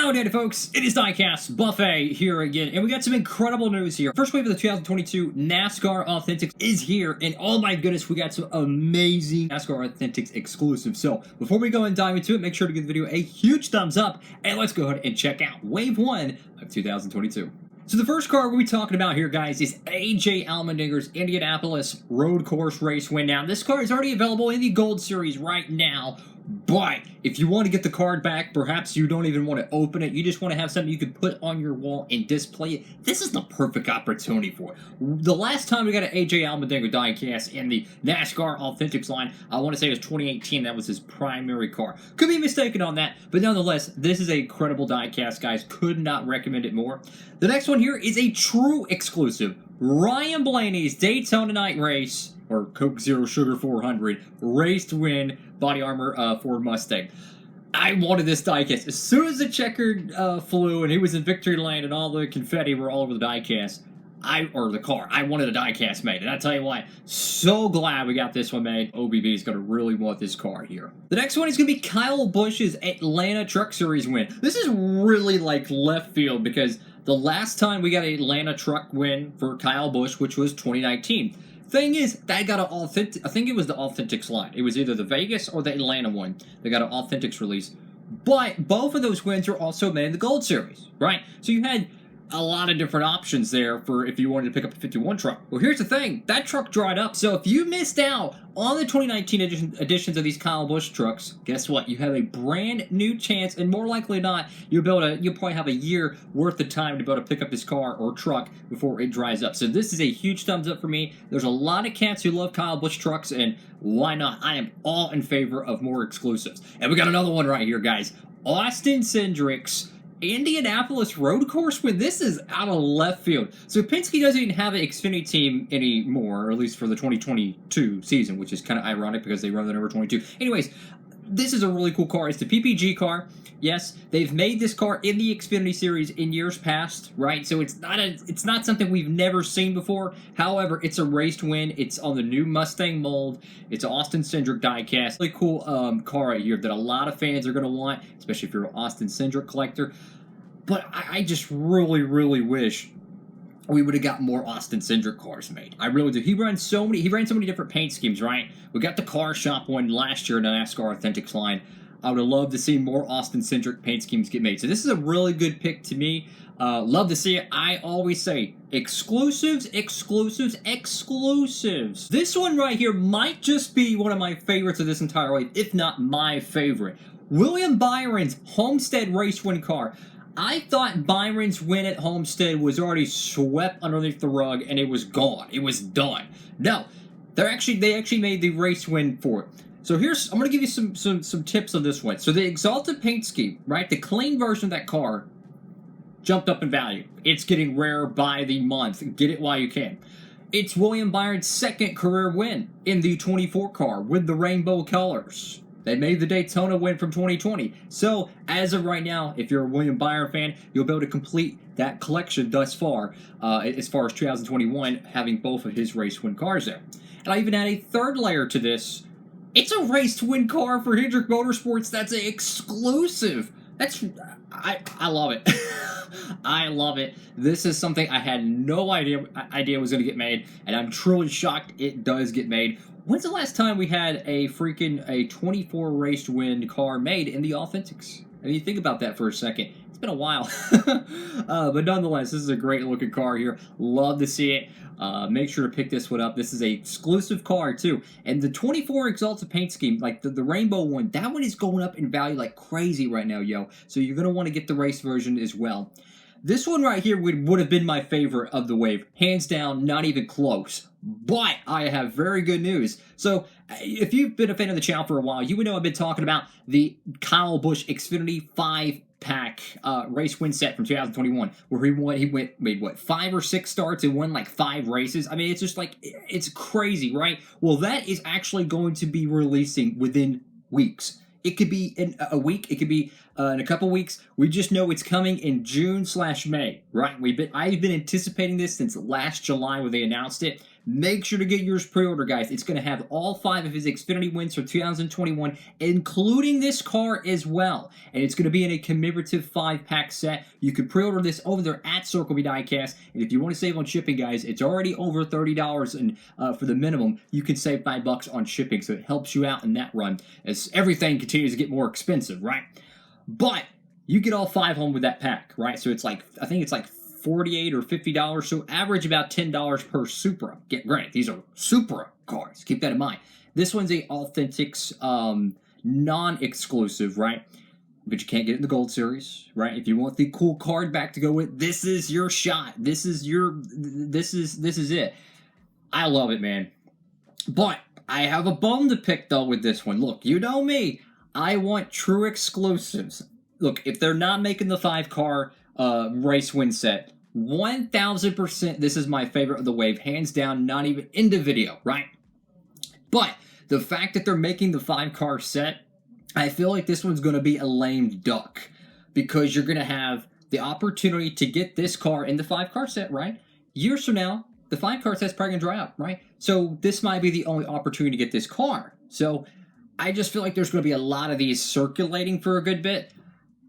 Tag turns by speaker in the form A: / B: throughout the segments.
A: Howdy folks, it is Diecastbuffet here again, and we got some incredible news here. First wave of the 2022 NASCAR Authentics is here, and oh my goodness, we got some amazing NASCAR Authentics exclusives. So, before we go and dive into it, make sure to give the video a huge thumbs up, and let's go ahead and check out Wave 1 of 2022. So the first car we're talking about here, guys, is AJ Almendinger's Indianapolis road course race win. Now, this car is already available in the Gold Series right now, but if you want to get the card back, perhaps you don't even want to open it, you just want to have something you can put on your wall and display it, this is the perfect opportunity for it. The last time we got an AJ Almendinger diecast in the NASCAR Authentics line, I want to say it was 2018, that was his primary car. Could be mistaken on that, but nonetheless, this is a credible diecast, guys. Could not recommend it more. The next one here is a true exclusive. Ryan Blaney's Daytona Night Race, or Coke Zero Sugar 400, race to win body armor Ford Mustang. I wanted this diecast. As soon as the checkered flew and he was in victory lane and all the confetti were all over the diecast, or the car, I wanted a diecast made. And I tell you what, so glad we got this one made. OBB is going to really want this car here. The next one is going to be Kyle Busch's Atlanta Truck Series win. This is really like left field because the last time we got an Atlanta truck win for Kyle Busch, which was 2019. Thing is, that got an authentic. I think it was the Authentics line. It was either the Vegas or the Atlanta one. They got an Authentics release. But both of those wins were also made in the Gold Series, right? So you had a lot of different options there for if you wanted to pick up a 51 truck. Well, here's the thing. That truck dried up. So if you missed out on the 2019 editions of these Kyle Busch trucks, guess what? You have a brand new chance, and more likely than not, you'll probably have a year worth of time to be able to pick up this car or truck before it dries up. So this is a huge thumbs up for me. There's a lot of cats who love Kyle Busch trucks, and why not? I am all in favor of more exclusives. And we got another one right here, guys. Austin Cendrick's Indianapolis road course win. This is out of left field. So Penske doesn't even have an Xfinity team anymore, or at least for the 2022 season, which is kind of ironic because they run the number 22. Anyways, this is a really cool car. It's the PPG car. Yes, they've made this car in the Xfinity series in years past, right? So it's not something we've never seen before. However, it's a raced win. It's on the new Mustang mold. It's an Austin Cendrick diecast. Really cool car right here that a lot of fans are going to want, especially if you're an Austin Cendrick collector. But I just really, really wish we would have got more Austin Cendrick cars made. I really do. He ran so many different paint schemes, right? We got the car shop one last year in the NASCAR Authentics line. I would have loved to see more Austin Cendrick paint schemes get made. So this is a really good pick to me. Love to see it. I always say exclusives, exclusives, exclusives. This one right here might just be one of my favorites of this entire wave, if not my favorite. William Byron's Homestead race win car. I thought Byron's win at Homestead was already swept underneath the rug and it was gone. It was done. No, they actually made the race win for it. So I'm going to give you some tips on this one. So the Exalted paint scheme, right? The clean version of that car jumped up in value. It's getting rarer by the month. Get it while you can. It's William Byron's second career win in the 24 car with the rainbow colors. They made the Daytona win from 2020. So, as of right now, if you're a William Byron fan, you'll be able to complete that collection thus far, as far as 2021, having both of his race win cars there. And I even add a third layer to this. It's a race to win car for Hendrick Motorsports. That's an exclusive. I love it. I love it. This is something I had no idea was going to get made, and I'm truly shocked it does get made. When's the last time we had a 24 race to win car made in the Authentics? I mean, think about that for a second. It's been a while. But nonetheless, this is a great looking car here. Love to see it. Make sure to pick this one up. This is an exclusive car too. And the 24 Exalted paint scheme, like the rainbow one, that one is going up in value like crazy right now, yo. So you're going to want to get the race version as well. This one right here would have been my favorite of the wave. Hands down, not even close. But I have very good news. So if you've been a fan of the channel for a while, you would know I've been talking about the Kyle Busch Xfinity 5-pack race win set from 2021, where he made what, 5 or 6 starts and won like 5 races. I mean, it's just like, it's crazy, right? Well, that is actually going to be releasing within weeks. It could be in a week. It could be in a couple weeks. We just know it's coming in June/May, right? I've been anticipating this since last July when they announced it. Make sure to get yours pre-order, guys. It's going to have all 5 of his Xfinity wins for 2021, including this car as well. And it's going to be in a commemorative 5-pack set. You can pre-order this over there at Circle B Diecast. And if you want to save on shipping, guys, it's already over $30 and for the minimum. You can save $5 on shipping, so it helps you out in that run as everything continues to get more expensive, right? But you get all 5 home with that pack, right? So it's like, I think it's like $48 or $50, so average about $10 per Supra. Get granted, these are Supra cars. Keep that in mind. This one's a Authentics non-exclusive, right? But you can't get it in the Gold Series, right? If you want the cool card back to go with, this is your shot. This is it. I love it, man. But I have a bone to pick though with this one. Look, you know me. I want true exclusives. Look, if they're not making the 5-car race win set, 1000% this is my favorite of the wave, hands down, not even in the video, right? But the fact that they're making the 5-car set, I feel like this one's going to be a lame duck, because you're going to have the opportunity to get this car in the 5-car set, right? Years from now, the 5-car set's probably going to dry up, right? So this might be the only opportunity to get this car. So I just feel like there's going to be a lot of these circulating for a good bit.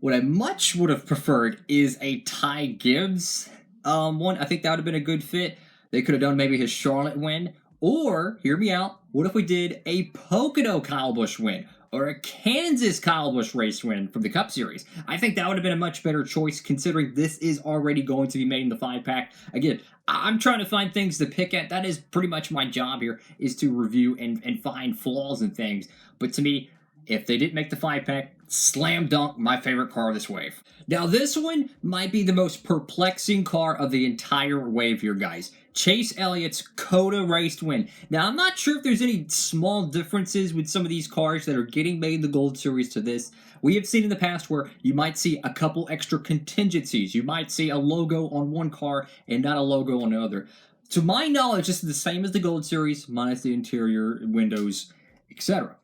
A: What I much would have preferred is a Ty Gibbs one. I think that would have been a good fit. They could have done maybe his Charlotte win. Or, hear me out, what if we did a Pocono Kyle Busch win? Or a Kansas Kyle Busch race win from the Cup Series? I think that would have been a much better choice, considering this is already going to be made in the 5-pack. Again, I'm trying to find things to pick at. That is pretty much my job here, is to review and find flaws and things. But to me, if they didn't make the 5-pack, slam dunk, my favorite car of this wave. Now, this one might be the most perplexing car of the entire wave here, guys. Chase Elliott's COTA race win. Now, I'm not sure if there's any small differences with some of these cars that are getting made in the Gold Series to this. We have seen in the past where you might see a couple extra contingencies. You might see a logo on one car and not a logo on another. To my knowledge, this is the same as the Gold Series, minus the interior, windows, etc.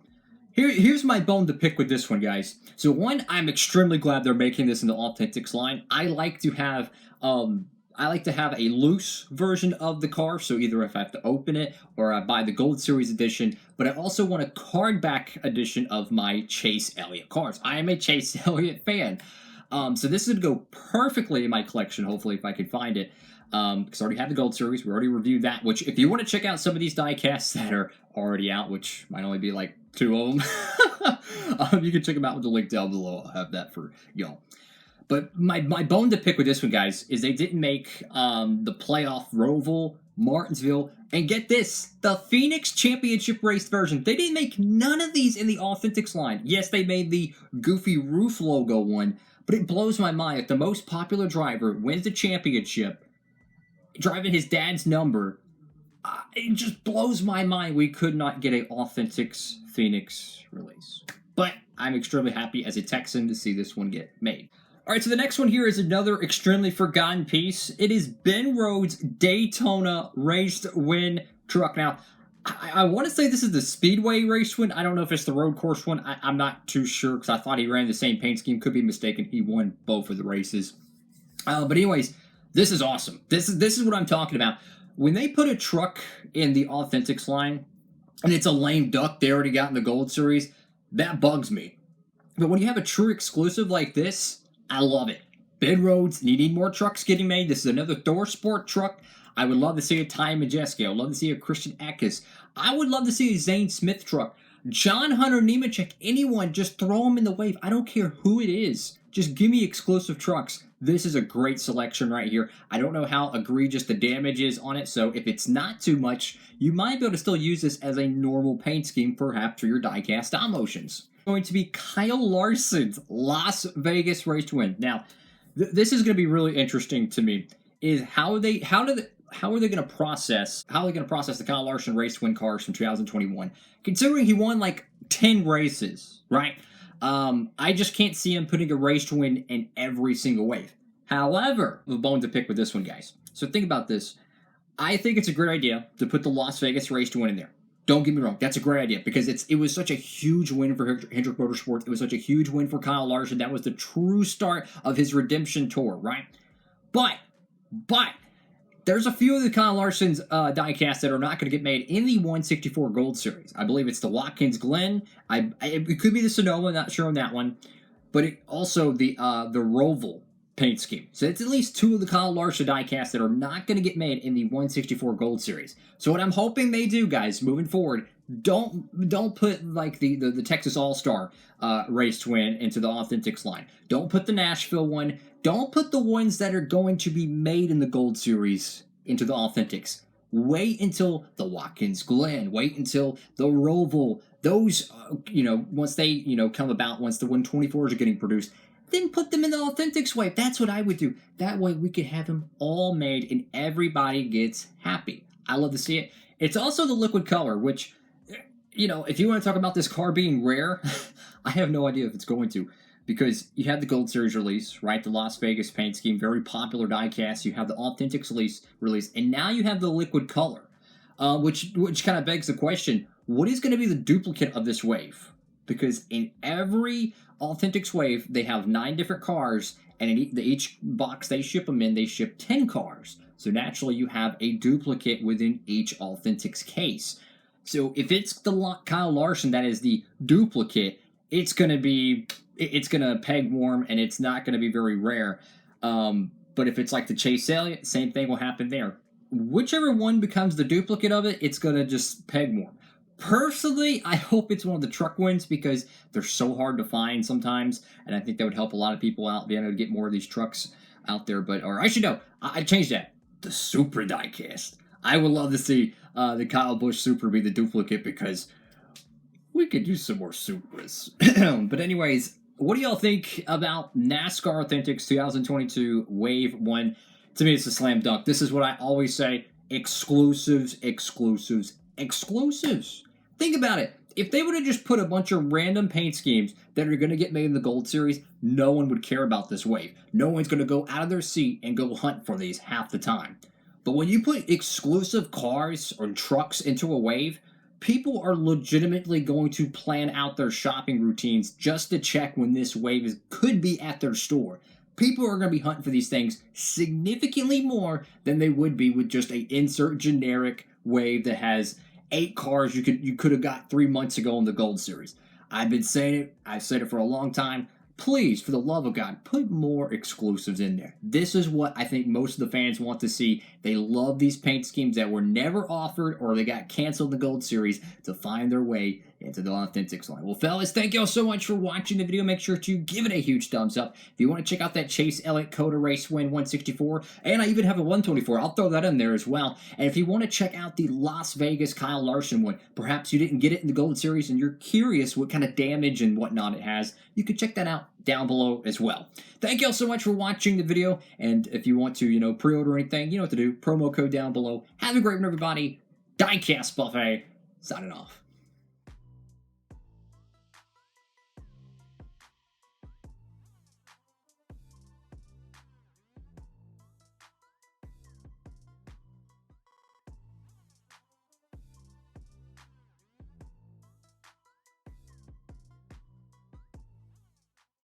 A: Here's my bone to pick with this one, guys. So one, I'm extremely glad they're making this in the Authentics line. I like to have a loose version of the car, so either if I have to open it or I buy the Gold Series edition, but I also want a card back edition of my Chase Elliott cars. I am a Chase Elliott fan. So this would go perfectly in my collection, hopefully, if I can find it. Because I already have the Gold Series. We already reviewed that, which if you want to check out some of these diecasts that are already out, which might only be like 2 of them, you can check them out with the link down below. I'll have that for y'all. But my bone to pick with this one, guys, is they didn't make the playoff Roval, Martinsville, and get this, the Phoenix Championship race version. They didn't make none of these in the Authentics line. Yes, they made the goofy roof logo one, but it blows my mind. If the most popular driver wins the championship, driving his dad's number, it just blows my mind we could not get a Authentics Phoenix release. But I'm extremely happy as a Texan to see this one get made. All right, so the next one here is another extremely forgotten piece. It is Ben Rhodes' Daytona race win truck. Now, I want to say this is the Speedway race win. I don't know if it's the road course one. I'm not too sure because I thought he ran the same paint scheme. Could be mistaken. He won both of the races. But anyways, this is awesome. This is what I'm talking about. When they put a truck in the Authentics line, and it's a lame duck they already got in the Gold Series, that bugs me. But when you have a true exclusive like this, I love it. Ben Rhodes, you need more trucks getting made. This is another Thor Sport truck. I would love to see a Ty Majeski. I would love to see a Christian Eckes. I would love to see a Zane Smith truck. John Hunter Nemechek, anyone, just throw them in the wave. I don't care who it is. Just give me exclusive trucks. This is a great selection right here. I don't know how egregious the damage is on it, so if it's not too much, you might be able to still use this as a normal paint scheme, perhaps for your diecast style motions. Going to be Kyle Larson's Las Vegas race win. Now, this is going to be really interesting to me. Is how are they going to process the Kyle Larson race win cars from 2021? Considering he won like 10 races, right? I just can't see him putting a race win in every single wave. However, the bone to pick with this one, guys. So think about this. I think it's a great idea to put the Las Vegas race to win in there. Don't get me wrong, that's a great idea because it was such a huge win for Hendrick Motorsports. It was such a huge win for Kyle Larson. That was the true start of his redemption tour, right? But there's a few of the Kyle Larson's diecasts that are not going to get made in the 164 Gold Series. I believe it's the Watkins Glen. It could be the Sonoma, not sure on that one. But also the Roval paint scheme. So it's at least two of the Kyle Larson diecasts that are not going to get made in the 164 Gold Series. So what I'm hoping they do, guys, moving forward, don't put like the Texas All-Star race twin into the Authentics line. Don't put the Nashville one. Don't put the ones that are going to be made in the Gold Series into the Authentics. Wait until the Watkins Glen. Wait until the Roval. Those, once they, come about, once the 124s are getting produced, then put them in the Authentics wave. That's what I would do. That way we could have them all made and everybody gets happy. I love to see it. It's also the liquid color, which, if you want to talk about this car being rare, I have no idea if it's going to. Because you have the Gold Series release, right? The Las Vegas paint scheme, very popular diecast. You have the Authentics release, and now you have the liquid color, which kind of begs the question, what is going to be the duplicate of this wave? Because in every Authentics wave, they have 9 different cars, and in each box they ship them in, they ship 10 cars. So naturally, you have a duplicate within each Authentics case. So if it's the Kyle Larson that is the duplicate, it's going to peg warm, and it's not going to be very rare. But if it's like the Chase Elliott, same thing will happen there. Whichever one becomes the duplicate of it, it's going to just peg warm. Personally, I hope it's one of the truck ones because they're so hard to find sometimes, and I think that would help a lot of people out being able to get more of these trucks out there. Or I should know, I changed that. The Super diecast. I would love to see the Kyle Busch Super be the duplicate because we could use some more Supras. But anyways, what do y'all think about NASCAR Authentics 2022 Wave 1? To me, it's a slam dunk. This is what I always say. Exclusives, exclusives, exclusives. Think about it. If they would have just put a bunch of random paint schemes that are going to get made in the Gold Series, no one would care about this wave. No one's going to go out of their seat and go hunt for these half the time. But when you put exclusive cars or trucks into a wave, people are legitimately going to plan out their shopping routines just to check when this wave could be at their store. People are going to be hunting for these things significantly more than they would be with just a insert generic wave that has 8 cars you could have got 3 months ago in the Gold Series. I've been saying it. I've said it for a long time. Please, for the love of God, put more exclusives in there. This is what I think most of the fans want to see. They love these paint schemes that were never offered or they got canceled in the Gold Series to find their way into the Authentics line. Well, fellas, thank y'all so much for watching the video. Make sure to give it a huge thumbs up. If you want to check out that Chase Elliott COTA Race Win 164, and I even have a 124, I'll throw that in there as well. And if you want to check out the Las Vegas Kyle Larson one, perhaps you didn't get it in the Gold Series and you're curious what kind of damage and whatnot it has, you can check that out down below as well. Thank y'all so much for watching the video, and if you want to, pre-order anything, you know what to do. Promo code down below. Have a great one, everybody. Diecastbuffet, signing off.